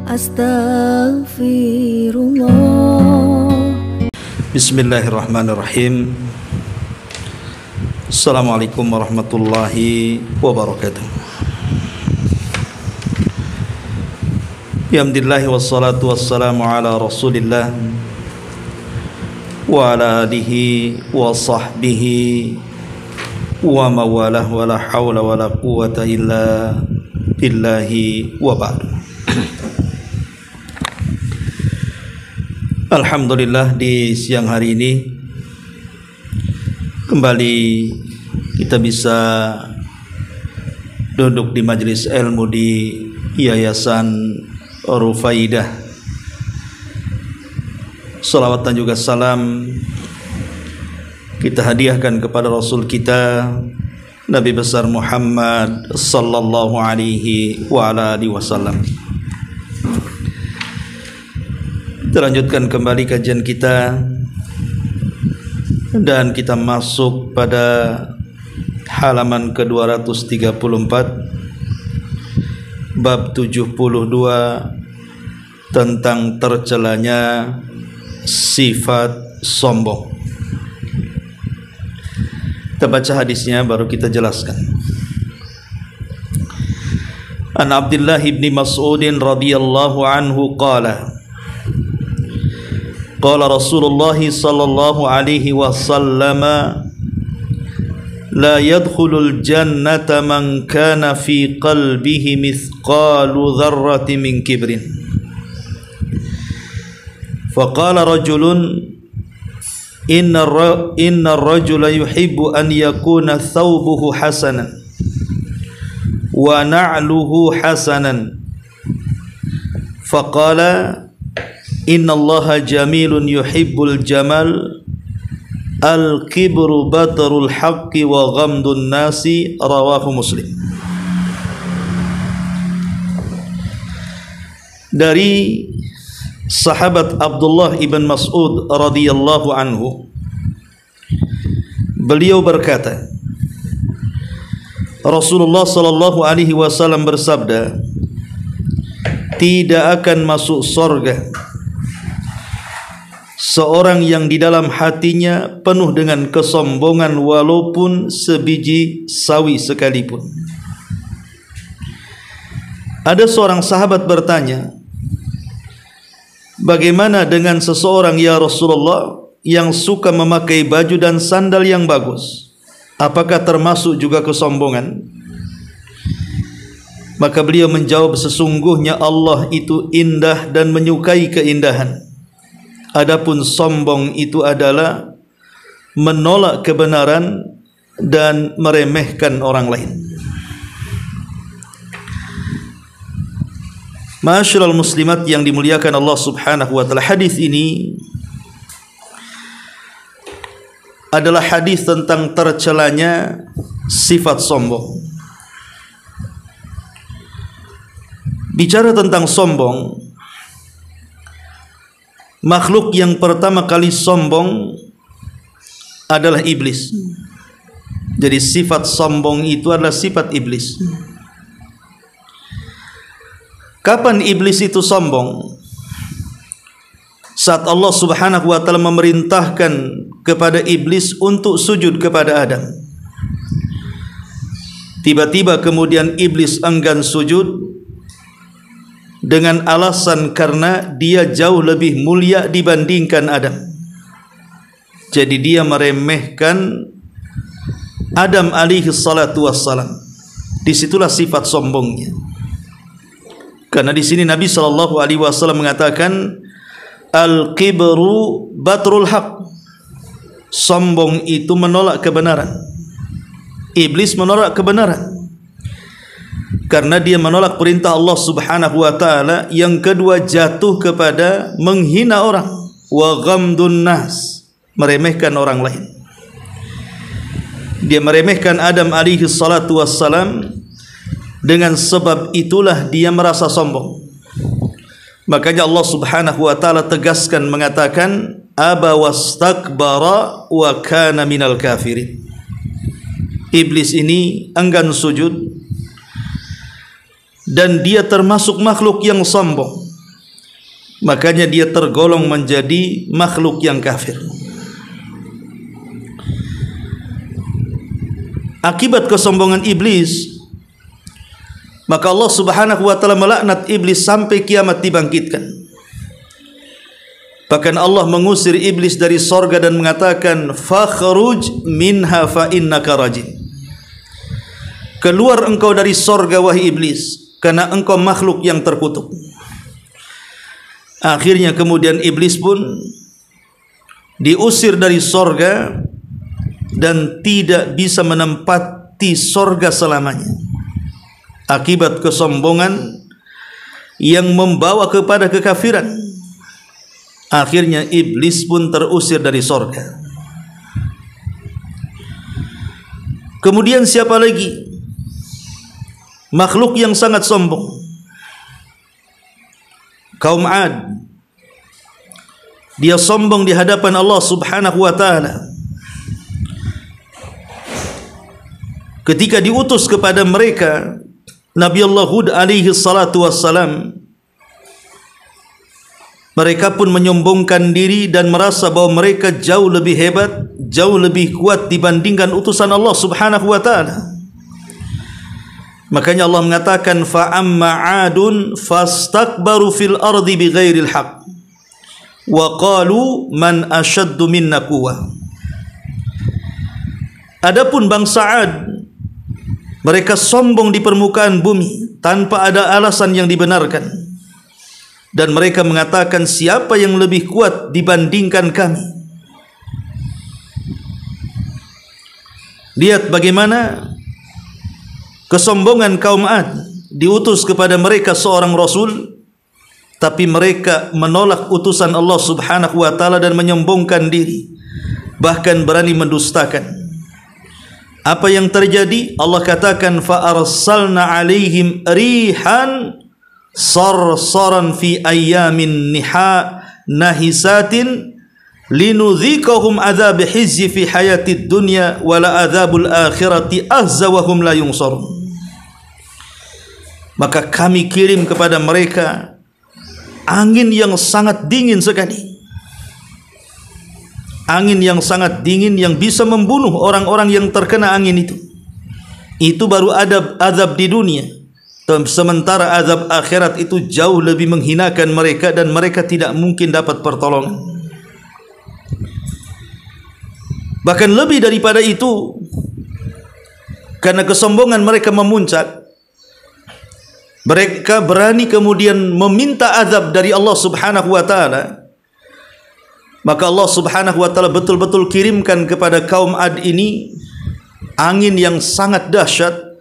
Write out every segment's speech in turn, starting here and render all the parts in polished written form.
Astaghfirullah. Bismillahirrahmanirrahim. Assalamualaikum warahmatullahi wabarakatuh. Alhamdulillah wassalatu wassalamu ala Rasulillah wa ala alihi wa sahbihi wa mawalah wa la hawla wa la quwwata illa billahi wa ba'du. Alhamdulillah, di siang hari ini kembali kita bisa duduk di majelis ilmu di Yayasan Rufaidah. Salawat dan juga salam kita hadiahkan kepada Rasul kita Nabi besar Muhammad sallallahu alaihi wa ala alihi wasallam. Kita lanjutkan kembali kajian kita dan kita masuk pada halaman ke-234 bab 72 tentang tercelanya sifat sombong. Kita baca hadisnya baru kita jelaskan. An Abdullah ibn Mas'ud radhiyallahu anhu qala qala Rasulullah sallallahu alaihi wasallam la yadkhulul jannata man kana fi qalbihi mithqalu dharratin min kibrin. Faqala rajulun inna ar-rajula yuhibbu an yakuna thawbuhu hasanan wa na'luhu hasanan. Faqala inna Allaha jamilun yuhibbul jamal al-kibru batarul haqqi wa ghamdun nasi. Rawahu Muslim. Dari sahabat Abdullah ibn Mas'ud radhiyallahu anhu, beliau berkata, Rasulullah sallallahu alaihi wasallam bersabda, tidak akan masuk surga seorang yang di dalam hatinya penuh dengan kesombongan walaupun sebiji sawi sekalipun. Ada seorang sahabat bertanya, bagaimana dengan seseorang ya Rasulullah yang suka memakai baju dan sandal yang bagus? Apakah termasuk juga kesombongan? Maka beliau menjawab, sesungguhnya Allah itu indah dan menyukai keindahan. Adapun sombong itu adalah menolak kebenaran dan meremehkan orang lain. Ma'asyiral muslimat yang dimuliakan Allah Subhanahu wa taala, hadis ini adalah hadis tentang tercelanya sifat sombong. Bicara tentang sombong, makhluk yang pertama kali sombong adalah iblis. Jadi sifat sombong itu adalah sifat iblis. Kapan iblis itu sombong? Saat Allah Subhanahu wa taala memerintahkan kepada iblis untuk sujud kepada Adam. Tiba-tiba kemudian iblis enggan sujud dengan alasan karena dia jauh lebih mulia dibandingkan Adam. Jadi dia meremehkan Adam alaihi salatu wassalam. Disitulah sifat sombongnya. Karena di sini Nabi sallallahu alaihi wasallam mengatakan al-kibru batrul haq. Sombong itu menolak kebenaran. Iblis menolak kebenaran karena dia menolak perintah Allah Subhanahu wa taala. Yang kedua, jatuh kepada menghina orang, wa ghamdun nas, meremehkan orang lain. Dia meremehkan Adam alaihi salatu wassalam. Dengan sebab itulah dia merasa sombong. Makanya Allah Subhanahu wa taala tegaskan mengatakan aba wastakbara wa kana minal kafirin. Iblis ini enggan sujud dan dia termasuk makhluk yang sombong. makanya dia tergolong menjadi makhluk yang kafir. Akibat kesombongan iblis, maka Allah Subhanahu wa taala melaknat iblis sampai kiamat dibangkitkan. Bahkan Allah mengusir iblis dari sorga dan mengatakan, fakhruj minha fa innaka rajim. Keluar engkau dari sorga wahai iblis, karena engkau makhluk yang terkutuk. Akhirnya kemudian iblis pun diusir dari sorga dan tidak bisa menempati sorga selamanya, akibat kesombongan yang membawa kepada kekafiran. Akhirnya iblis pun terusir dari sorga. Kemudian siapa lagi makhluk yang sangat sombong? Kaum Ad. Dia sombong di hadapan Allah Subhanahu wa taala ketika diutus kepada mereka Nabi Allah Hud alaihi salatu wassalam. Mereka pun menyombongkan diri dan merasa bahwa mereka jauh lebih hebat, jauh lebih kuat dibandingkan utusan Allah Subhanahu wa taala. Makanya Allah mengatakan, fa amma 'adun fastakbaru fil ardi bighairil haqq wa qalu man ashaddu minna quwwah. Adapun bangsa 'Ad, mereka sombong di permukaan bumi tanpa ada alasan yang dibenarkan. Dan mereka mengatakan, siapa yang lebih kuat dibandingkan kami? Lihat bagaimana kesombongan kaum Ad. Diutus kepada mereka seorang Rasul, tapi mereka menolak utusan Allah Subhanahu wa ta'ala dan menyombongkan diri, bahkan berani mendustakan. Apa yang terjadi? Allah katakan, fa arsalna alaihim rihan sarsaran fi ayyamin nahisatin linudhikahum adzab khizyi fi hayatid dunya wala adzabul akhirati ahza wa hum la yunsarun. Maka kami kirim kepada mereka angin yang sangat dingin sekali, angin yang sangat dingin yang bisa membunuh orang-orang yang terkena angin itu. Itu baru azab di dunia. Sementara azab akhirat itu jauh lebih menghinakan mereka dan mereka tidak mungkin dapat pertolongan. Bahkan lebih daripada itu, karena kesombongan mereka memuncak, mereka berani kemudian meminta azab dari Allah Subhanahu wa ta'ala. Maka Allah Subhanahu wa ta'ala betul-betul kirimkan kepada kaum Ad ini angin yang sangat dahsyat,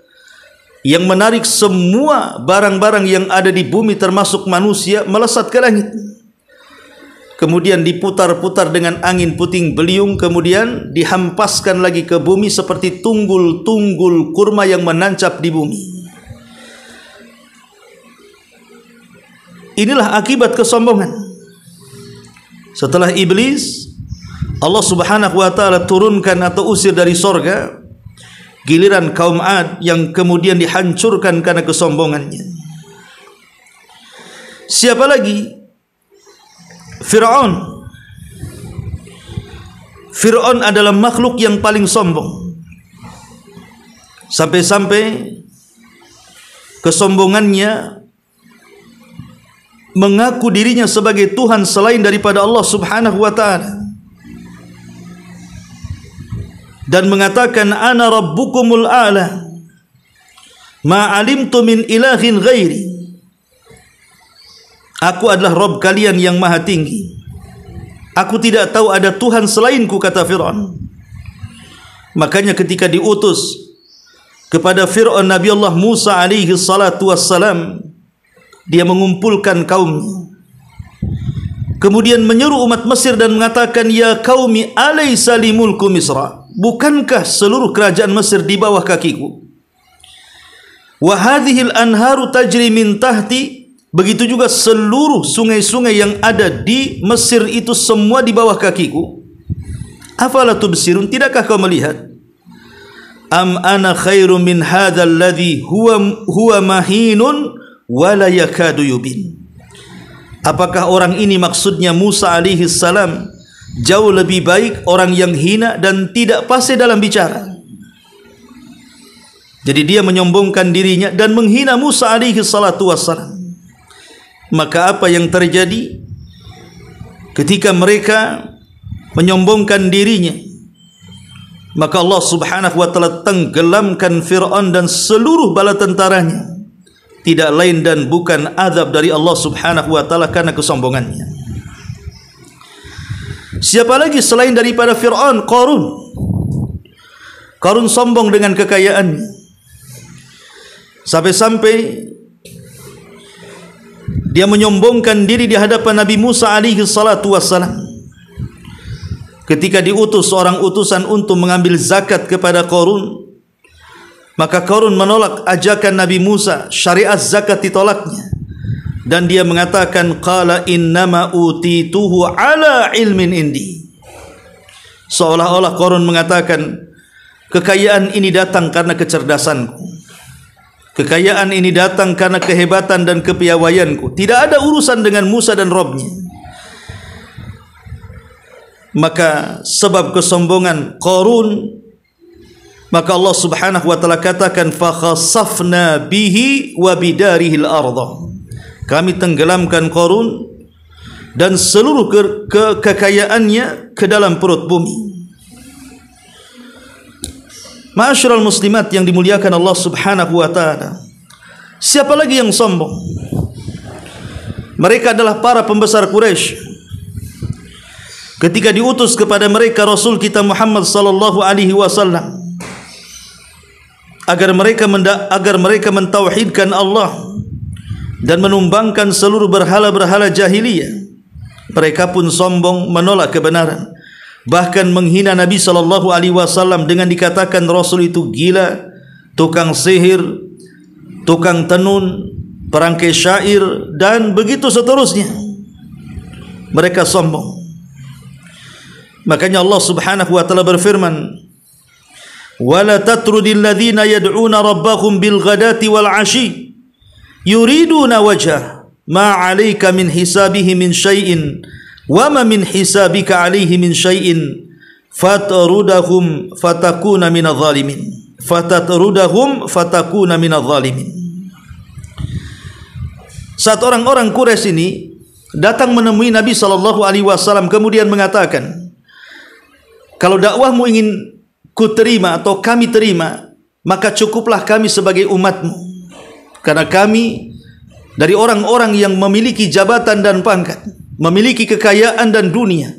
yang menarik semua barang-barang yang ada di bumi termasuk manusia melesat ke langit. Kemudian diputar-putar dengan angin puting beliung, kemudian dihampaskan lagi ke bumi seperti tunggul-tunggul kurma yang menancap di bumi. Inilah akibat kesombongan. Setelah iblis, Allah Subhanahu wa ta'ala turunkan atau usir dari sorga, giliran kaum Ad yang kemudian dihancurkan karena kesombongannya. Siapa lagi? Fir'aun. Fir'aun adalah makhluk yang paling sombong. Sampai-sampai kesombongannya mengaku dirinya sebagai Tuhan selain daripada Allah Subhanahu wa ta'ala, dan mengatakan, ana rabbukumul a'la ma alimtu min ilahin ghairi. Aku adalah Rabb kalian yang maha tinggi, aku tidak tahu ada Tuhan selainku, kata Fir'aun. Makanya ketika diutus kepada Fir'aun Nabi Allah Musa alaihi salatu wassalam, dia mengumpulkan kaumnya, kemudian menyeru umat Mesir dan mengatakan, ya qaumi alaysa li mulku Misra, bukankah seluruh kerajaan Mesir di bawah kakiku? Wa hadhil anharu tajri min tahti, begitu juga seluruh sungai-sungai yang ada di Mesir itu semua di bawah kakiku. Afala tubsirun, tidakkah kau melihat? Am ana khairum min hadzal ladzi huwa mahinun wa la yakadu yubin. Apakah orang ini maksudnya Musa alaihi salam jauh lebih baik orang yang hina dan tidak fasih dalam bicara? Jadi dia menyombongkan dirinya dan menghina Musa alaihi salatu wassalam. Maka apa yang terjadi ketika mereka menyombongkan dirinya? Maka Allah subhanahu wa ta'ala tenggelamkan Fir'aun dan seluruh bala tentaranya. Tidak lain dan bukan azab dari Allah subhanahu wa ta'ala karena kesombongannya. Siapa lagi selain daripada Fir'aun? Qarun. Qarun sombong dengan kekayaannya, sampai-sampai dia menyombongkan diri di hadapan Nabi Musa alaihi salatu wassalam. Ketika diutus seorang utusan untuk mengambil zakat kepada Qarun, maka Qarun menolak ajakan Nabi Musa, syariat zakat ditolaknya, dan dia mengatakan qala innama utituhu ala ilmin indi. Seolah-olah Qarun mengatakan kekayaan ini datang karena kecerdasanku, kekayaan ini datang karena kehebatan dan kepiawaianku, tidak ada urusan dengan Musa dan Robnya. Maka sebab kesombongan Qarun, maka Allah subhanahu wa ta'ala katakan fa khasafna bihi wa bidarihil ardh. Kami tenggelamkan Qarun dan seluruh kekayaannya ke dalam perut bumi. Ma'asyiral muslimat yang dimuliakan Allah subhanahu wa ta'ala, siapa lagi yang sombong? Mereka adalah para pembesar Quraisy. Ketika diutus kepada mereka Rasul kita Muhammad sallallahu alaihi wasallam agar mereka mentauhidkan Allah dan menumbangkan seluruh berhala-berhala jahiliyah, mereka pun sombong menolak kebenaran, bahkan menghina Nabi sallallahu alaihi wasallam dengan dikatakan Rasul itu gila, tukang sihir, tukang tenun, perangkai syair, dan begitu seterusnya. Mereka sombong. Makanya Allah subhanahu wa ta'ala berfirman, wala tatrudil ladzina yad'una rabbahum bil ghadati wal 'ashi yuriduna wajha ma 'alaika min hisabihi min syai'in wa ma min hisabika 'alaihi min syai'in fatrudahum fatakuna minadh dhalimin Saat orang-orang Quraisy ini datang menemui Nabi sallallahu alaihi wasallam kemudian mengatakan, kalau dakwahmu ingin ku terima atau kami terima, maka cukuplah kami sebagai umatmu, karena kami dari orang-orang yang memiliki jabatan dan pangkat, memiliki kekayaan dan dunia.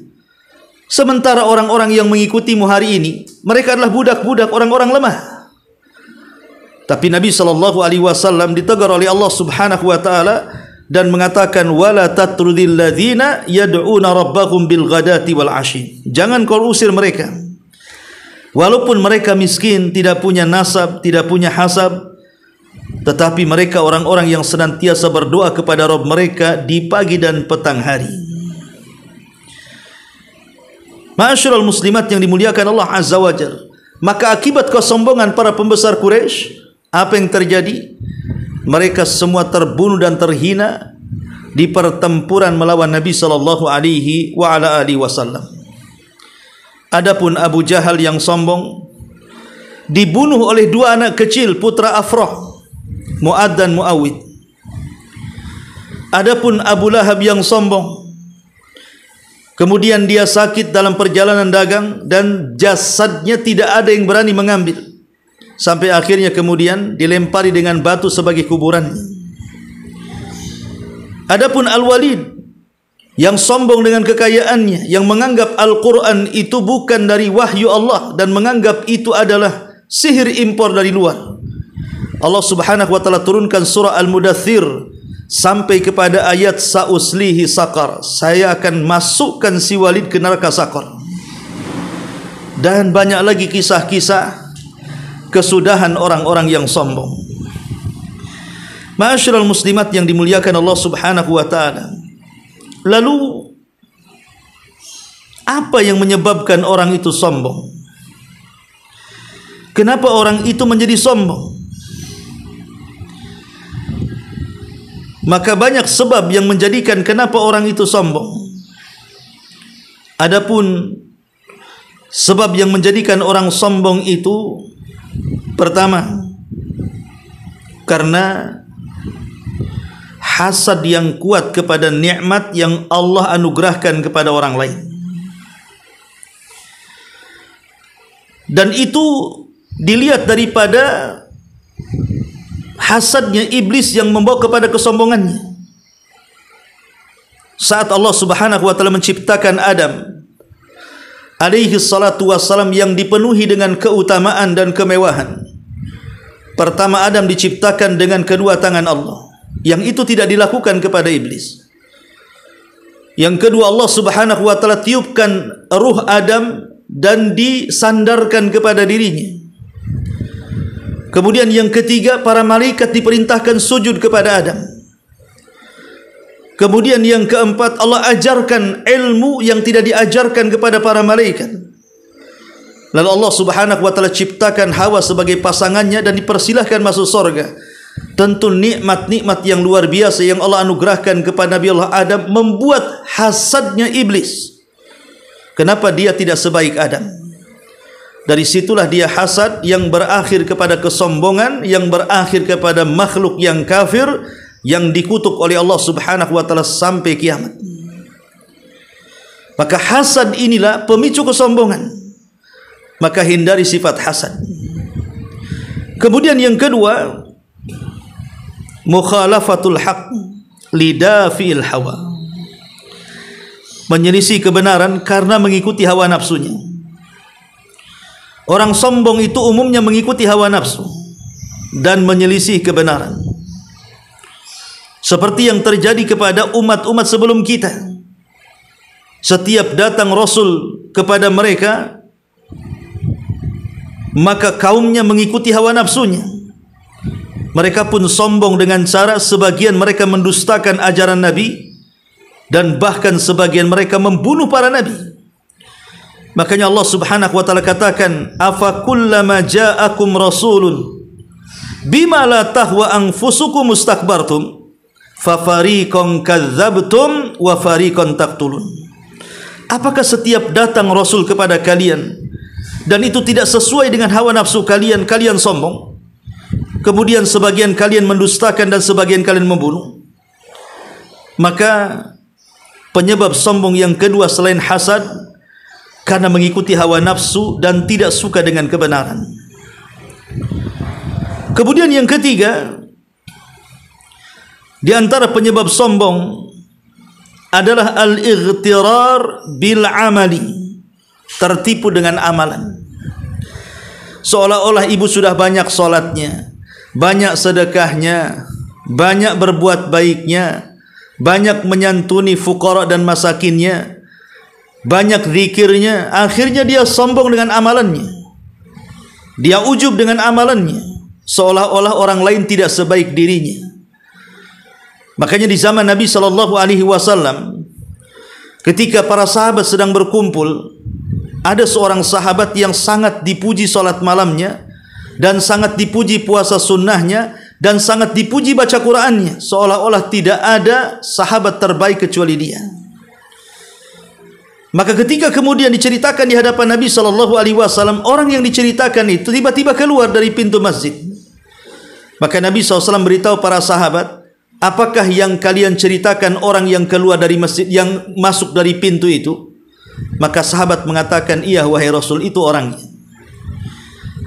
Sementara orang-orang yang mengikutimu hari ini, mereka adalah budak-budak orang-orang lemah. Tapi Nabi SAW ditegur oleh Allah subhanahu wa ta'ala dan mengatakan wala tatrudil ladzina yad'una rabbahum bil ghadati wal 'ashi. Jangan kau usir mereka walaupun mereka miskin, tidak punya nasab, tidak punya hasab, tetapi mereka orang-orang yang senantiasa berdoa kepada Rabb mereka di pagi dan petang hari. Ma'asyiral muslimat yang dimuliakan Allah azza wajalla, maka akibat kesombongan para pembesar Quraisy, apa yang terjadi? Mereka semua terbunuh dan terhina di pertempuran melawan Nabi sallallahu alaihi wa ala alihi wasallam. Adapun Abu Jahal yang sombong dibunuh oleh dua anak kecil putra Afrah, Mu'ad dan Mu'awid. Adapun Abu Lahab yang sombong, kemudian dia sakit dalam perjalanan dagang dan jasadnya tidak ada yang berani mengambil, sampai akhirnya kemudian dilempari dengan batu sebagai kuburannya. Adapun Al-Walid yang sombong dengan kekayaannya, yang menganggap Al-Quran itu bukan dari wahyu Allah dan menganggap itu adalah sihir impor dari luar. Allah subhanahu wa ta'ala turunkan surah Al-Mudaththir sampai kepada ayat sa'uslihi saqar, saya akan masukkan si Walid ke neraka saqar. Dan banyak lagi kisah-kisah kesudahan orang-orang yang sombong. Ma'asyiral muslimat yang dimuliakan Allah subhanahu wa ta'ala, lalu apa yang menyebabkan orang itu sombong? Kenapa orang itu menjadi sombong? maka banyak sebab yang menjadikan kenapa orang itu sombong. Adapun sebab yang menjadikan orang sombong itu, pertama, karena hasad yang kuat kepada nikmat yang Allah anugerahkan kepada orang lain. Dan itu dilihat daripada hasadnya iblis yang membawa kepada kesombongannya. Saat Allah Subhanahu wa taala menciptakan Adam alaihi salatu wassalam yang dipenuhi dengan keutamaan dan kemewahan, pertama Adam diciptakan dengan kedua tangan Allah, yang itu tidak dilakukan kepada iblis. Yang kedua, Allah Subhanahu wa taala tiupkan ruh Adam dan disandarkan kepada dirinya. Kemudian yang ketiga, para malaikat diperintahkan sujud kepada Adam. Kemudian yang keempat, Allah ajarkan ilmu yang tidak diajarkan kepada para malaikat. Lalu Allah Subhanahu wa taala ciptakan Hawa sebagai pasangannya dan dipersilahkan masuk surga. Tentu nikmat-nikmat yang luar biasa yang Allah anugerahkan kepada Nabi Allah Adam membuat hasadnya iblis. Kenapa dia tidak sebaik Adam? Dari situlah dia hasad yang berakhir kepada kesombongan, yang berakhir kepada makhluk yang kafir, yang dikutuk oleh Allah Subhanahu wa taala sampai kiamat. Maka hasad inilah pemicu kesombongan. Maka hindari sifat hasad. Kemudian yang kedua, mukhalafatul haq lidafi'il hawa. Menyelisih kebenaran karena mengikuti hawa nafsunya. Orang sombong itu umumnya mengikuti hawa nafsu dan menyelisih kebenaran. Seperti yang terjadi kepada umat-umat sebelum kita. Setiap datang Rasul kepada mereka, maka kaumnya mengikuti hawa nafsunya. Mereka pun sombong dengan cara sebagian mereka mendustakan ajaran Nabi, dan bahkan sebagian mereka membunuh para nabi. Makanya Allah Subhanahu wa taala katakan, afa kullama ja'akum rasulun bima la tahwa anfusukum mustakbartum fa fariqan kadzabtum wa fariqan taqtulun. Apakah setiap datang rasul kepada kalian dan itu tidak sesuai dengan hawa nafsu kalian, kalian sombong, kemudian sebagian kalian mendustakan dan sebagian kalian membunuh? Maka penyebab sombong yang kedua selain hasad, karena mengikuti hawa nafsu dan tidak suka dengan kebenaran. Kemudian yang ketiga, di antara penyebab sombong adalah al-ightirar bil amali, tertipu dengan amalan. Seolah-olah ibu sudah banyak sholatnya, banyak sedekahnya, banyak berbuat baiknya, banyak menyantuni fuqara dan masakinnya, banyak zikirnya, akhirnya dia sombong dengan amalannya. Dia ujub dengan amalannya, seolah-olah orang lain tidak sebaik dirinya. Makanya di zaman Nabi sallallahu alaihi wasallam, ketika para sahabat sedang berkumpul, ada seorang sahabat yang sangat dipuji salat malamnya, dan sangat dipuji puasa sunnahnya, dan sangat dipuji baca Qur'annya, seolah-olah tidak ada sahabat terbaik kecuali dia. Maka ketika kemudian diceritakan di hadapan Nabi sallallahu alaihi wasallam, orang yang diceritakan itu tiba-tiba keluar dari pintu masjid. Maka Nabi SAW beritahu para sahabat, apakah yang kalian ceritakan orang yang keluar dari masjid, yang masuk dari pintu itu? Maka sahabat mengatakan, iya wahai Rasul, itu orangnya.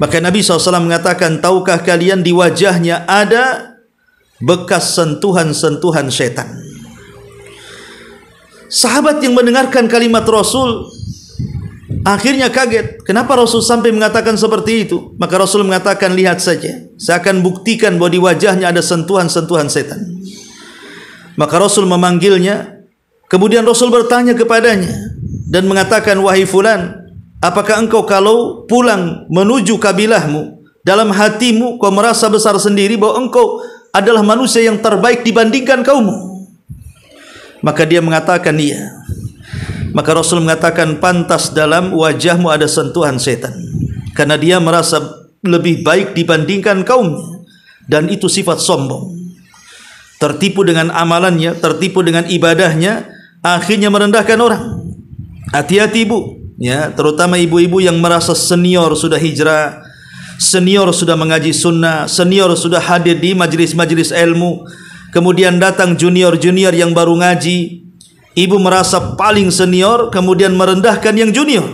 Maka Nabi SAW mengatakan, tahukah kalian di wajahnya ada bekas sentuhan-sentuhan setan? Sahabat yang mendengarkan kalimat Rasul akhirnya kaget. Kenapa Rasul sampai mengatakan seperti itu? Maka Rasul mengatakan, lihat saja, saya akan buktikan bahwa di wajahnya ada sentuhan-sentuhan setan. Maka Rasul memanggilnya. Kemudian Rasul bertanya kepadanya dan mengatakan, wahai fulan, apakah engkau kalau pulang menuju kabilahmu, dalam hatimu kau merasa besar sendiri bahwa engkau adalah manusia yang terbaik dibandingkan kaummu? Maka dia mengatakan iya. Maka Rasul mengatakan, pantas dalam wajahmu ada sentuhan setan, karena dia merasa lebih baik dibandingkan kaumnya, dan itu sifat sombong. tertipu dengan amalannya, tertipu dengan ibadahnya, akhirnya merendahkan orang. Hati-hati ibu, ya, terutama ibu-ibu yang merasa senior sudah hijrah, senior sudah mengaji sunnah, senior sudah hadir di majelis-majelis ilmu, kemudian datang junior-junior yang baru ngaji. Ibu merasa paling senior, kemudian merendahkan yang junior.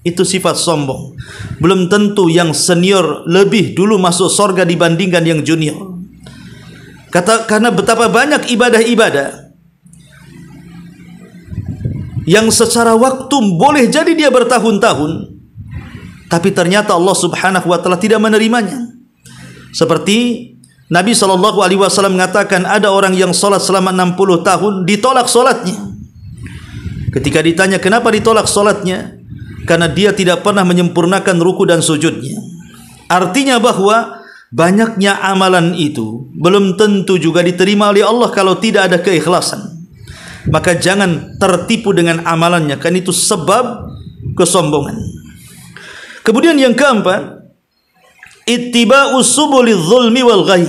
Itu sifat sombong. Belum tentu yang senior lebih dulu masuk surga dibandingkan yang junior. Karena betapa banyak ibadah-ibadah yang secara waktu boleh jadi dia bertahun-tahun, tapi ternyata Allah Subhanahu wa taala tidak menerimanya. Seperti Nabi SAW mengatakan, ada orang yang salat selama 60 tahun ditolak salatnya. Ketika ditanya kenapa ditolak salatnya, karena dia tidak pernah menyempurnakan ruku dan sujudnya. Artinya bahwa banyaknya amalan itu belum tentu juga diterima oleh Allah kalau tidak ada keikhlasan. Maka jangan tertipu dengan amalannya, kan itu sebab kesombongan. Kemudian yang keempat, ittiba'us subulidz zulmi wal ghai.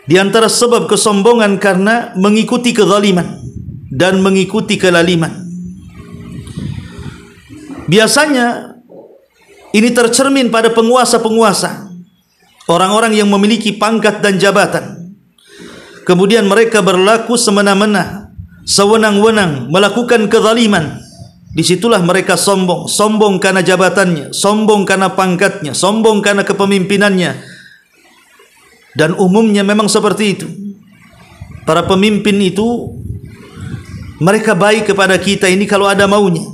Di antara sebab kesombongan karena mengikuti kezaliman dan mengikuti kelaliman. Biasanya ini tercermin pada penguasa-penguasa, orang-orang yang memiliki pangkat dan jabatan. Kemudian mereka berlaku semena-mena, sewenang-wenang, melakukan kezaliman. Disitulah mereka sombong. Sombong karena jabatannya, sombong karena pangkatnya, sombong karena kepemimpinannya. Dan umumnya memang seperti itu. Para pemimpin itu, mereka baik kepada kita ini kalau ada maunya.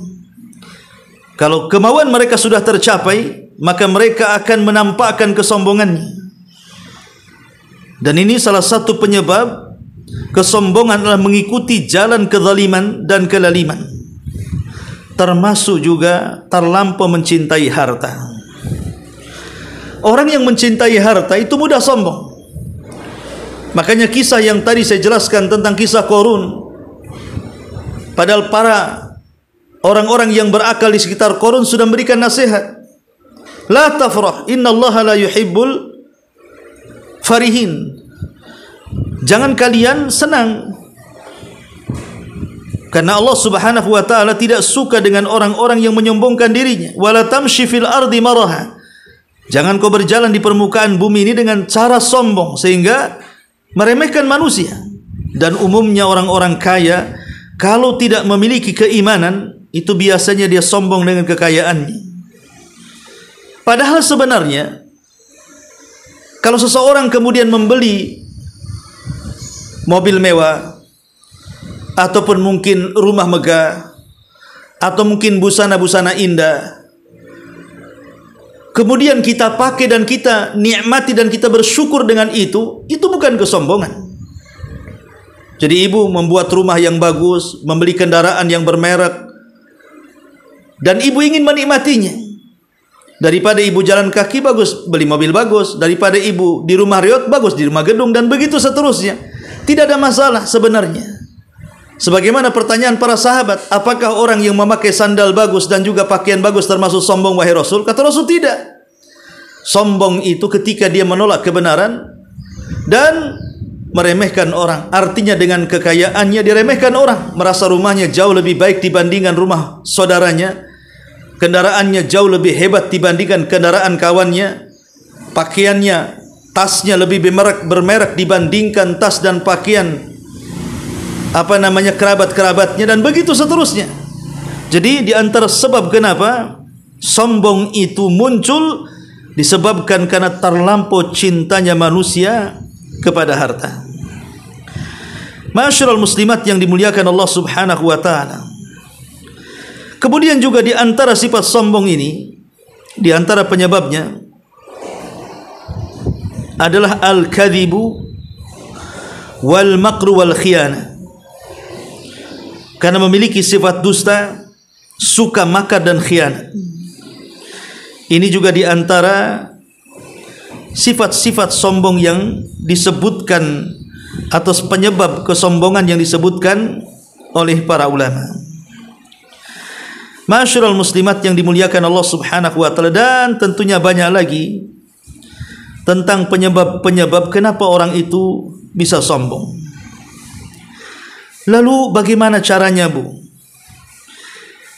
Kalau kemauan mereka sudah tercapai, maka mereka akan menampakkan kesombongannya. Dan ini salah satu penyebab kesombongan adalah mengikuti jalan kezaliman dan kelaliman. Termasuk juga terlampau mencintai harta. Orang yang mencintai harta itu mudah sombong. Makanya kisah yang tadi saya jelaskan tentang kisah Qarun, padahal para orang-orang yang berakal di sekitar Qarun sudah memberikan nasihat. La tafrah, innallaha la yuhibbul farihin. Jangan kalian senang, karena Allah Subhanahu wa taala tidak suka dengan orang-orang yang menyombongkan dirinya. Wala tamshi fil ardi maraha. Jangan kau berjalan di permukaan bumi ini dengan cara sombong sehingga meremehkan manusia. Dan umumnya orang-orang kaya kalau tidak memiliki keimanan, itu biasanya dia sombong dengan kekayaannya. Padahal sebenarnya kalau seseorang kemudian membeli mobil mewah, ataupun mungkin rumah megah, atau mungkin busana-busana indah, kemudian kita pakai dan kita nikmati dan kita bersyukur dengan itu bukan kesombongan. Jadi ibu membuat rumah yang bagus, membeli kendaraan yang bermerek, dan ibu ingin menikmatinya. Daripada ibu jalan kaki bagus, beli mobil bagus. Daripada ibu di rumah riot bagus, di rumah gedung, dan begitu seterusnya. Tidak ada masalah sebenarnya. Sebagaimana pertanyaan para sahabat, apakah orang yang memakai sandal bagus dan juga pakaian bagus termasuk sombong wahai Rasul? Kata Rasul, tidak. Sombong itu ketika dia menolak kebenaran dan meremehkan orang. Artinya dengan kekayaannya diremehkan orang, merasa rumahnya jauh lebih baik dibandingkan rumah saudaranya, kendaraannya jauh lebih hebat dibandingkan kendaraan kawannya, pakaiannya, tasnya lebih bermerek dibandingkan tas dan pakaian kerabat-kerabatnya, dan begitu seterusnya. Jadi di antara sebab kenapa sombong itu muncul disebabkan karena terlampau cintanya manusia kepada harta. Ma'asyiral muslimat yang dimuliakan Allah Subhanahu wa taala. Kemudian juga di antara sifat sombong ini, di antara penyebabnya adalah al-kadzibu wal makru wal khiyana. Karena memiliki sifat dusta, suka makar dan khianat. Ini juga di antara sifat-sifat sombong yang disebutkan atau penyebab kesombongan yang disebutkan oleh para ulama. Ma'asyiral muslimat yang dimuliakan Allah Subhanahu wa taala, dan tentunya banyak lagi tentang penyebab-penyebab kenapa orang itu bisa sombong. Lalu bagaimana caranya, Bu?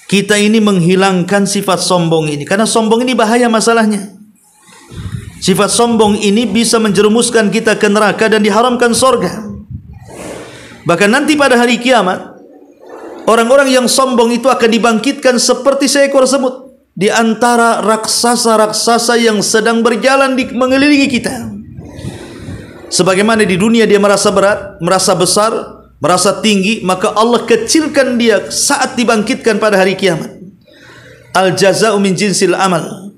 Kita ini menghilangkan sifat sombong ini, karena sombong ini bahaya masalahnya. Sifat sombong ini bisa menjerumuskan kita ke neraka dan diharamkan surga. Bahkan nanti pada hari kiamat, orang-orang yang sombong itu akan dibangkitkan seperti seekor semut di antara raksasa-raksasa yang sedang berjalan mengelilingi kita. Sebagaimana di dunia dia merasa berat, merasa besar, merasa tinggi, maka Allah kecilkan dia saat dibangkitkan pada hari kiamat. Al-jaza'u min jinsil amal.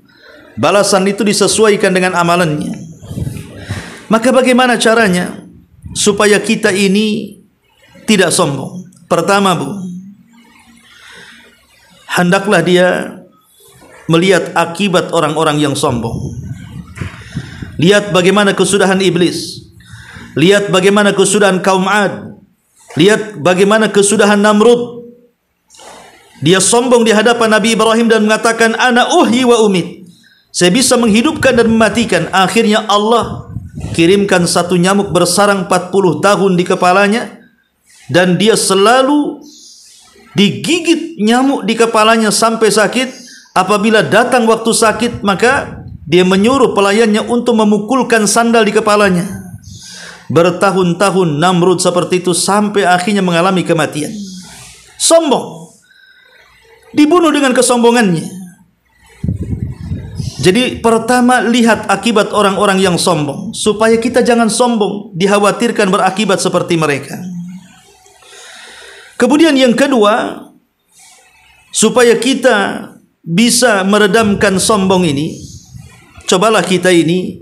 Balasan itu disesuaikan dengan amalannya. Maka bagaimana caranya supaya kita ini tidak sombong? Pertama, Bu, hendaklah dia melihat akibat orang-orang yang sombong. Lihat bagaimana kesudahan iblis. Lihat bagaimana kesudahan kaum Ad. Lihat bagaimana kesudahan Namrud. Dia sombong di hadapan Nabi Ibrahim dan mengatakan, ana uhyi wa umit. Saya bisa menghidupkan dan mematikan. Akhirnya Allah kirimkan satu nyamuk bersarang 40 tahun di kepalanya, dan dia selalu digigit nyamuk di kepalanya sampai sakit. Apabila datang waktu sakit, maka dia menyuruh pelayannya untuk memukulkan sandal di kepalanya. Bertahun-tahun Namrud seperti itu sampai akhirnya mengalami kematian. Sombong, dibunuh dengan kesombongannya. Jadi pertama, lihat akibat orang-orang yang sombong, supaya kita jangan sombong, dikhawatirkan berakibat seperti mereka. Kemudian yang kedua, supaya kita bisa meredamkan sombong ini, cobalah kita ini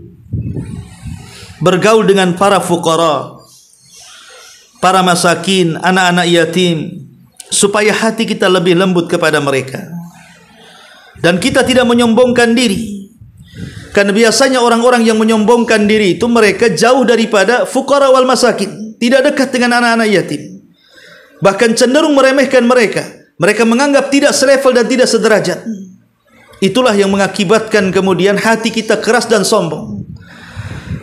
bergaul dengan para fuqara, para masakin, anak-anak yatim, supaya hati kita lebih lembut kepada mereka. Dan kita tidak menyombongkan diri. Karena biasanya orang-orang yang menyombongkan diri itu mereka jauh daripada fuqara wal masakin, tidak dekat dengan anak-anak yatim, bahkan cenderung meremehkan mereka. Mereka menganggap tidak selevel dan tidak sederajat. Itulah yang mengakibatkan kemudian hati kita keras dan sombong.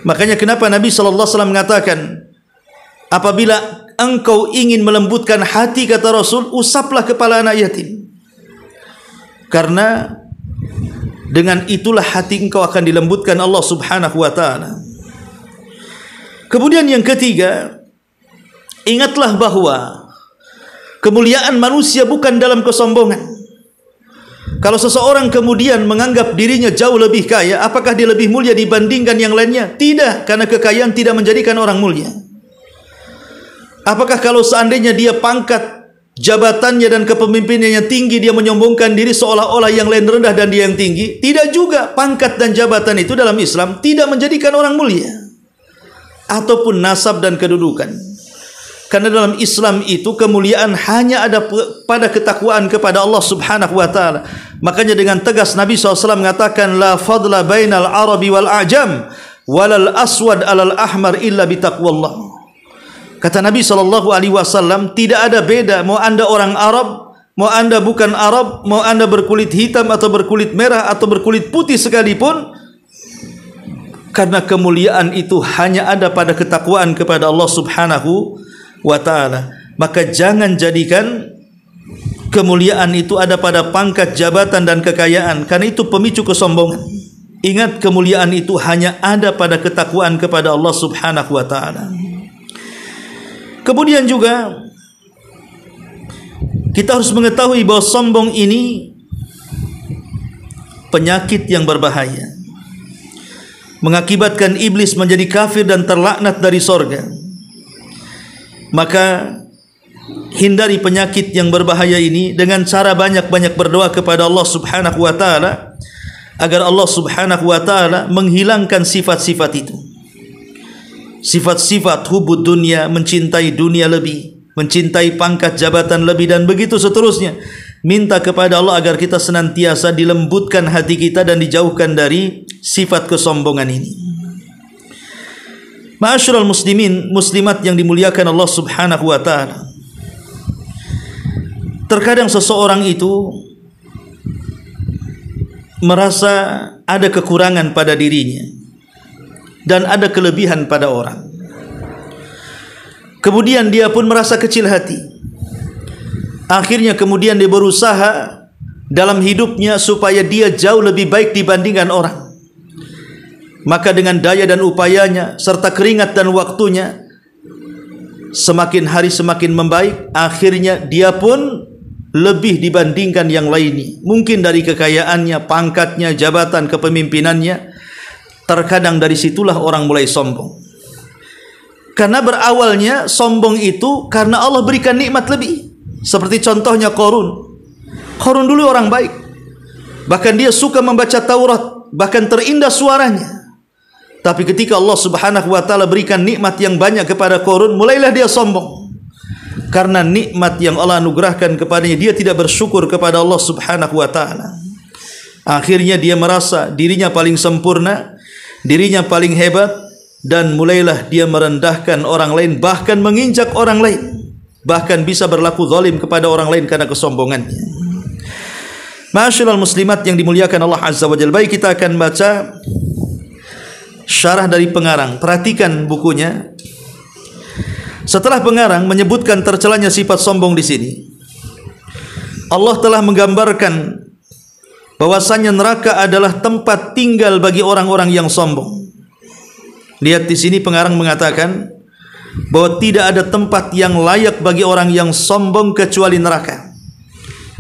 Makanya kenapa Nabi SAW mengatakan, apabila engkau ingin melembutkan hati, kata Rasul, usaplah kepala anak yatim. Karena dengan itulah hati engkau akan dilembutkan Allah Subhanahu wa ta'ala. Kemudian yang ketiga, ingatlah bahwa kemuliaan manusia bukan dalam kesombongan. Kalau seseorang kemudian menganggap dirinya jauh lebih kaya, apakah dia lebih mulia dibandingkan yang lainnya? Tidak, karena kekayaan tidak menjadikan orang mulia. Apakah kalau seandainya dia pangkat jabatannya dan kepemimpinannya tinggi, dia menyombongkan diri seolah-olah yang lain rendah dan dia yang tinggi? Tidak juga. Pangkat dan jabatan itu dalam Islam tidak menjadikan orang mulia, ataupun nasab dan kedudukan. Karena dalam Islam itu kemuliaan hanya ada pada ketakwaan kepada Allah Subhanahu wa ta'ala. Makanya dengan tegas Nabi SAW mengatakan, la fadla bainal arabi wal a'jam walal aswad alal ahmar illa bitaqwallah. Kata Nabi SAW, tidak ada beda mau anda orang Arab, mau anda bukan Arab, mau anda berkulit hitam atau berkulit merah atau berkulit putih sekalipun, karena kemuliaan itu hanya ada pada ketakwaan kepada Allah Subhanahu wa ta'ala. Maka jangan jadikan kemuliaan itu ada pada pangkat, jabatan dan kekayaan, karena itu pemicu kesombongan. Ingat, kemuliaan itu hanya ada pada ketakwaan kepada Allah Subhanahu wa ta'ala. Kemudian juga kita harus mengetahui bahwa sombong ini penyakit yang berbahaya, mengakibatkan iblis menjadi kafir dan terlaknat dari sorga. Maka hindari penyakit yang berbahaya ini dengan cara banyak-banyak berdoa kepada Allah Subhanahu wa ta'ala, agar Allah Subhanahu wa ta'ala menghilangkan sifat-sifat itu. Sifat-sifat hubud dunia, mencintai dunia lebih, mencintai pangkat jabatan lebih, dan begitu seterusnya. Minta kepada Allah agar kita senantiasa dilembutkan hati kita dan dijauhkan dari sifat kesombongan ini. Ma'asyiral muslimin, muslimat yang dimuliakan Allah Subhanahu wa ta'ala, terkadang seseorang itu merasa ada kekurangan pada dirinya dan ada kelebihan pada orang. Kemudian dia pun merasa kecil hati. Akhirnya kemudian dia berusaha dalam hidupnya supaya dia jauh lebih baik dibandingkan orang. Maka dengan daya dan upayanya serta keringat dan waktunya, semakin hari semakin membaik. Akhirnya dia pun lebih dibandingkan yang lainnya. Mungkin dari kekayaannya, pangkatnya, jabatan kepemimpinannya. Terkadang dari situlah orang mulai sombong. Karena berawalnya sombong itu karena Allah berikan nikmat lebih. Seperti contohnya Qarun. Qarun dulu orang baik. Bahkan dia suka membaca Taurat, bahkan terindah suaranya. Tapi ketika Allah Subhanahu wa taala berikan nikmat yang banyak kepada Qarun, mulailah dia sombong. Karena nikmat yang Allah anugerahkan kepadanya, dia tidak bersyukur kepada Allah Subhanahu wa taala. Akhirnya dia merasa dirinya paling sempurna, dirinya paling hebat, dan mulailah dia merendahkan orang lain, bahkan menginjak orang lain, bahkan bisa berlaku zalim kepada orang lain karena kesombongannya. Ma'asyiral muslimat yang dimuliakan Allah Azza wa Jalla, baik kita akan baca syarah dari pengarang. Perhatikan bukunya. Setelah pengarang menyebutkan tercelanya sifat sombong di sini, Allah telah menggambarkan bahwasanya neraka adalah tempat tinggal bagi orang-orang yang sombong. Lihat di sini pengarang mengatakan bahwa tidak ada tempat yang layak bagi orang yang sombong kecuali neraka.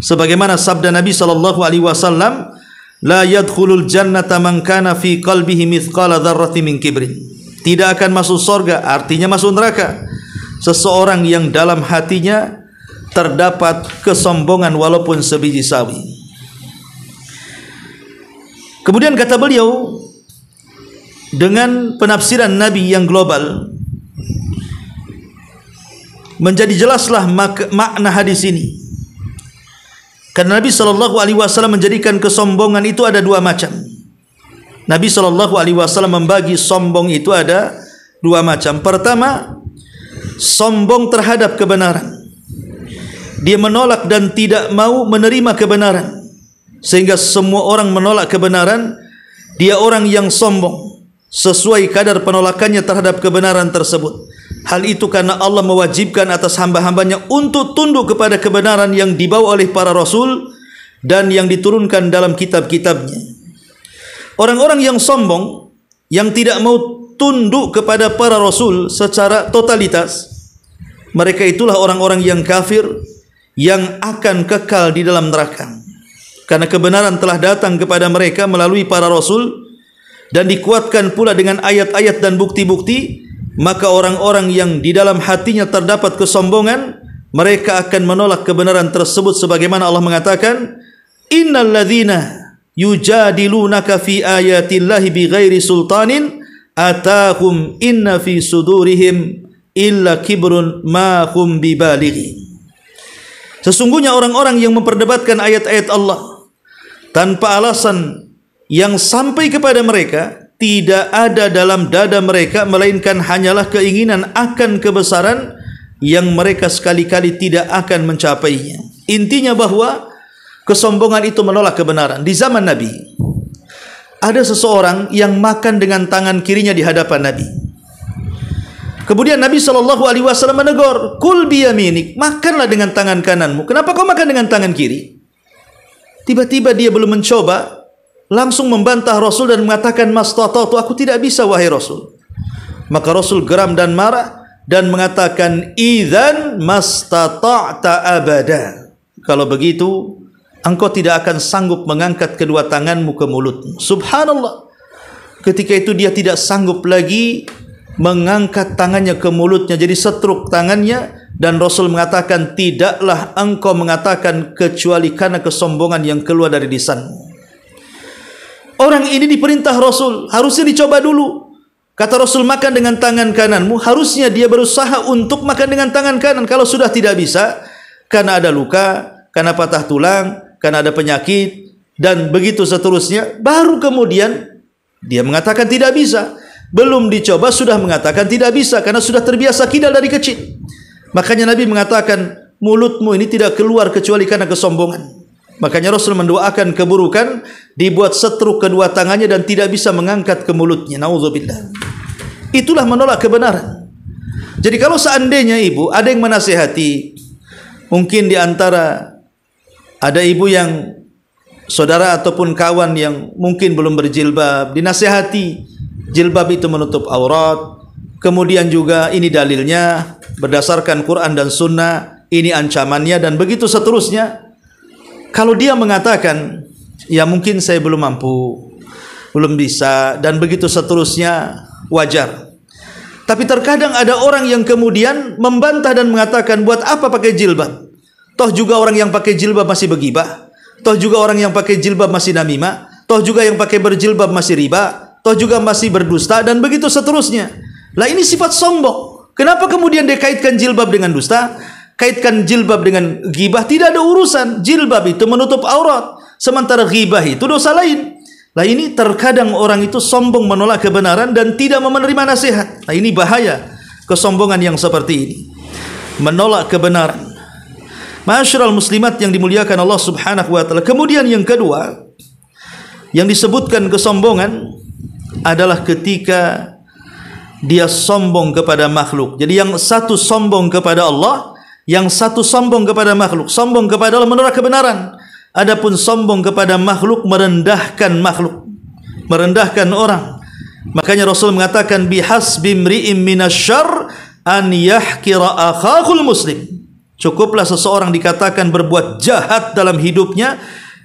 Sebagaimana sabda Nabi sallallahu alaihi wasallam, la yadkhulul jannata man kana fi qalbihi mithqala dzarratin min kibrin. Tidak akan masuk surga, artinya masuk neraka, seseorang yang dalam hatinya terdapat kesombongan walaupun sebiji sawi. Kemudian kata beliau, dengan penafsiran Nabi yang global, menjadi jelaslah makna hadis ini. Karena Nabi SAW menjadikan kesombongan itu ada dua macam. Nabi SAW membagi sombong itu ada dua macam. Pertama, sombong terhadap kebenaran. Dia menolak dan tidak mau menerima kebenaran, sehingga semua orang menolak kebenaran. Dia orang yang sombong sesuai kadar penolakannya terhadap kebenaran tersebut. Hal itu karena Allah mewajibkan atas hamba-hambanya untuk tunduk kepada kebenaran yang dibawa oleh para rasul dan yang diturunkan dalam kitab-kitabnya. Orang-orang yang sombong, yang tidak mau tunduk kepada para rasul secara totalitas, mereka itulah orang-orang yang kafir, yang akan kekal di dalam neraka. Karena kebenaran telah datang kepada mereka melalui para rasul dan dikuatkan pula dengan ayat-ayat dan bukti-bukti, maka orang-orang yang di dalam hatinya terdapat kesombongan, mereka akan menolak kebenaran tersebut. Sebagaimana Allah mengatakan, innal ladzina yujadilunaka fi ayatillahi bighairi sultanin atahum inna fi sudurihim illa kibrun ma hum bibalighi. Sesungguhnya orang-orang yang memperdebatkan ayat-ayat Allah tanpa alasan yang sampai kepada mereka, tidak ada dalam dada mereka melainkan hanyalah keinginan akan kebesaran yang mereka sekali-kali tidak akan mencapainya. Intinya bahwa kesombongan itu menolak kebenaran. Di zaman Nabi ada seseorang yang makan dengan tangan kirinya di hadapan Nabi. Kemudian Nabi SAW menegur, kul biyaminik, makanlah dengan tangan kananmu. Kenapa kau makan dengan tangan kiri? Tiba-tiba dia belum mencoba, langsung membantah Rasul dan mengatakan, mastata'tu, aku tidak bisa wahai Rasul. Maka Rasul geram dan marah dan mengatakan, idzan mastata'ta abada. Kalau begitu, engkau tidak akan sanggup mengangkat kedua tanganmu ke mulutmu. Subhanallah. Ketika itu dia tidak sanggup lagi mengangkat tangannya ke mulutnya, jadi setruk tangannya. Dan Rasul mengatakan, tidaklah engkau mengatakan kecuali karena kesombongan yang keluar dari lisanmu. Orang ini diperintah Rasul, harusnya dicoba dulu. Kata Rasul, makan dengan tangan kananmu. Harusnya dia berusaha untuk makan dengan tangan kanan. Kalau sudah tidak bisa, karena ada luka, karena patah tulang, karena ada penyakit, dan begitu seterusnya, baru kemudian dia mengatakan tidak bisa. Belum dicoba sudah mengatakan tidak bisa, karena sudah terbiasa kidal dari kecil. Makanya Nabi mengatakan, mulutmu ini tidak keluar kecuali karena kesombongan. Makanya Rasul mendoakan keburukan, dibuat setruk kedua tangannya dan tidak bisa mengangkat ke mulutnya. Nauzubillah. Itulah menolak kebenaran. Jadi kalau seandainya ibu ada yang menasihati, mungkin di antara ada ibu yang saudara ataupun kawan yang mungkin belum berjilbab, dinasihati jilbab itu menutup aurat, kemudian juga ini dalilnya berdasarkan Quran dan Sunnah, ini ancamannya dan begitu seterusnya. Kalau dia mengatakan, ya mungkin saya belum mampu, belum bisa dan begitu seterusnya, wajar. Tapi terkadang ada orang yang kemudian membantah dan mengatakan, buat apa pakai jilbab? Toh juga orang yang pakai jilbab masih begibah. Toh juga orang yang pakai jilbab masih namimah. Toh juga yang pakai berjilbab masih riba. Toh juga masih berdusta dan begitu seterusnya. Lah ini sifat sombong. Kenapa kemudian dia kaitkan jilbab dengan dusta? Kaitkan jilbab dengan ghibah? Tidak ada urusan. Jilbab itu menutup aurat. Sementara ghibah itu dosa lain. Lah ini terkadang orang itu sombong menolak kebenaran dan tidak menerima nasihat. Nah ini bahaya kesombongan yang seperti ini, menolak kebenaran. Ma'asyiral muslimat yang dimuliakan Allah Subhanahu wa taala. Kemudian yang kedua yang disebutkan kesombongan adalah ketika dia sombong kepada makhluk. Jadi yang satu sombong kepada Allah, yang satu sombong kepada makhluk. Sombong kepada Allah menolak kebenaran. Adapun sombong kepada makhluk, merendahkan orang. Makanya Rasul mengatakan, bihasbi imri'in minasyarr an yahkira akhahul muslim. Cukuplah seseorang dikatakan berbuat jahat dalam hidupnya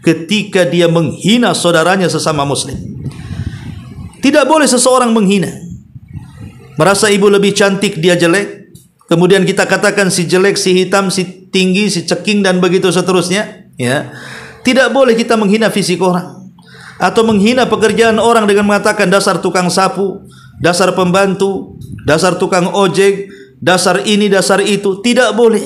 ketika dia menghina saudaranya sesama muslim. Tidak boleh seseorang menghina. Merasa ibu lebih cantik, dia jelek. Kemudian kita katakan si jelek, si hitam, si tinggi, si ceking dan begitu seterusnya. Ya, tidak boleh kita menghina fisik orang atau menghina pekerjaan orang dengan mengatakan dasar tukang sapu, dasar pembantu, dasar tukang ojek, dasar ini, dasar itu. Tidak boleh,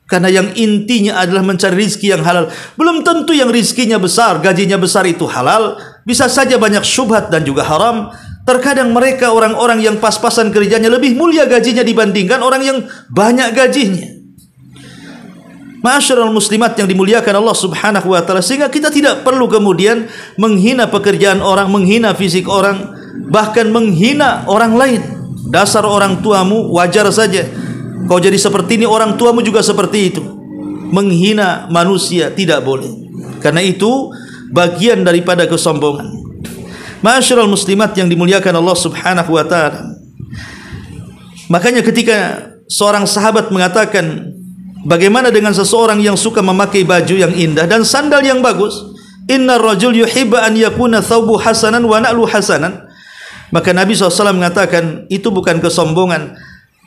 karena yang intinya adalah mencari rizki yang halal. Belum tentu yang rizkinya besar, gajinya besar itu halal. Bisa saja banyak syubhat dan juga haram. Terkadang mereka orang-orang yang pas-pasan kerjanya lebih mulia gajinya dibandingkan orang yang banyak gajinya. Ma'asyiral muslimat yang dimuliakan Allah Subhanahu wa taala, sehingga kita tidak perlu kemudian menghina pekerjaan orang, menghina fisik orang, bahkan menghina orang lain. Dasar orang tuamu, wajar saja kau jadi seperti ini, orang tuamu juga seperti itu. Menghina manusia tidak boleh, karena itu bagian daripada kesombongan. Ma'asyiral muslimat yang dimuliakan Allah Subhanahu wa taala, makanya ketika seorang sahabat mengatakan, bagaimana dengan seseorang yang suka memakai baju yang indah dan sandal yang bagus? Innar rajul yuhibba an yakuna thawbu hasanan wa na'lu hasanan. Maka Nabi SAW mengatakan, itu bukan kesombongan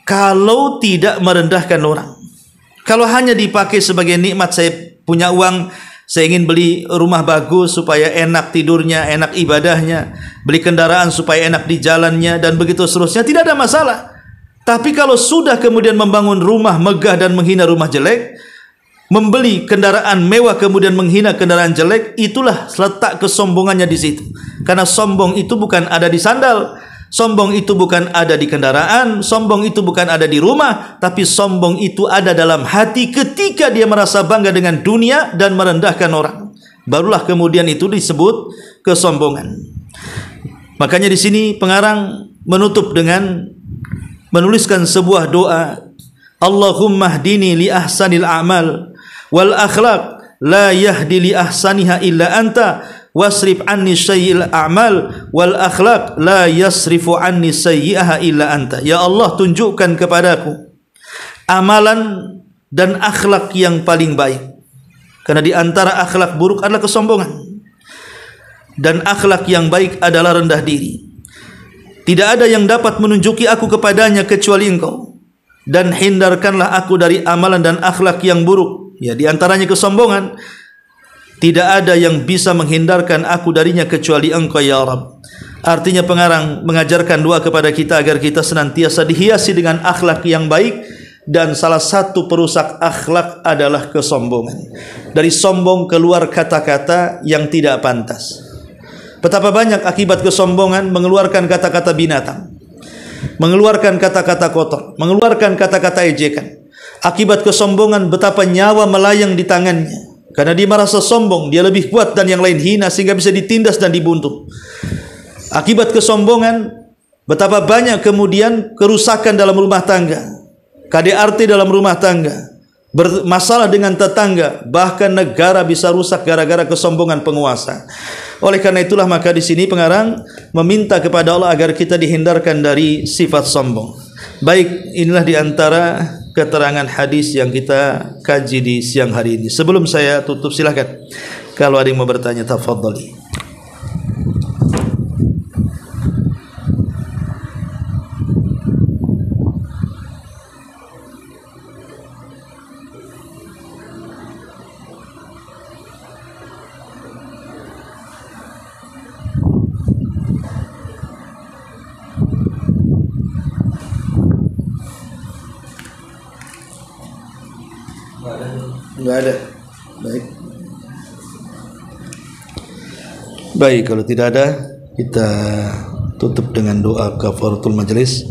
kalau tidak merendahkan orang. Kalau hanya dipakai sebagai nikmat, saya punya uang, saya ingin beli rumah bagus supaya enak tidurnya, enak ibadahnya, beli kendaraan supaya enak di jalannya dan begitu seterusnya, tidak ada masalah. Tapi kalau sudah kemudian membangun rumah megah dan menghina rumah jelek, membeli kendaraan mewah kemudian menghina kendaraan jelek, itulah letak kesombongannya di situ. Karena sombong itu bukan ada di sandal, sombong itu bukan ada di kendaraan, sombong itu bukan ada di rumah, tapi sombong itu ada dalam hati ketika dia merasa bangga dengan dunia dan merendahkan orang. Barulah kemudian itu disebut kesombongan. Makanya di sini pengarang menutup dengan menuliskan sebuah doa, Allahumma hdini li ahsanil a'mal wal akhlaq la yahdi li ahsaniha illa anta wasrif anni sayyi'il a'mal wal akhlaq la yasrifu anni sayyi'aha illa anta. Ya Allah, tunjukkan kepadaku amalan dan akhlak yang paling baik, karena di antara akhlak buruk adalah kesombongan, dan akhlak yang baik adalah rendah diri. Tidak ada yang dapat menunjuki aku kepadanya kecuali Engkau, dan hindarkanlah aku dari amalan dan akhlak yang buruk. Ya, di antaranya kesombongan. Tidak ada yang bisa menghindarkan aku darinya kecuali Engkau ya Rabb. Artinya pengarang mengajarkan doa kepada kita agar kita senantiasa dihiasi dengan akhlak yang baik, dan salah satu perusak akhlak adalah kesombongan. Dari sombong keluar kata-kata yang tidak pantas. Betapa banyak akibat kesombongan mengeluarkan kata-kata binatang, mengeluarkan kata-kata kotor, mengeluarkan kata-kata ejekan. Akibat kesombongan betapa nyawa melayang di tangannya, karena dia merasa sombong, dia lebih kuat dan yang lain hina sehingga bisa ditindas dan dibunuh. Akibat kesombongan Betapa banyak kemudian kerusakan dalam rumah tangga, KDRT dalam rumah tangga, bermasalah dengan tetangga, bahkan negara bisa rusak gara-gara kesombongan penguasa. Oleh karena itulah maka di sini pengarang meminta kepada Allah agar kita dihindarkan dari sifat sombong. Baik, inilah diantara keterangan hadis yang kita kaji di siang hari ini. Sebelum saya tutup, silakan kalau ada yang mau bertanya, tafadhali. Enggak ada. Baik. Baik, kalau tidak ada, kita tutup dengan doa kafaratul majlis.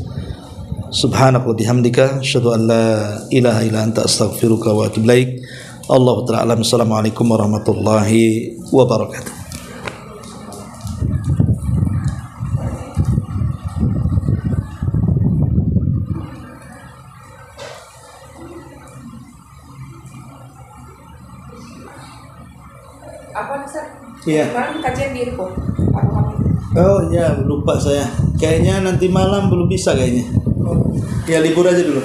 Subhanaka wa bihamdika asyhadu an la ilaha illa anta astaghfiruka wa atubu ilaik. Allahu ta'ala alam. Assalamualaikum warahmatullahi wabarakatuh. Apa Ustaz? Iya. Kemarin kajian di Info. Oh ya, lupa saya. Kayaknya nanti malam belum bisa kayaknya. Ya libur aja dulu.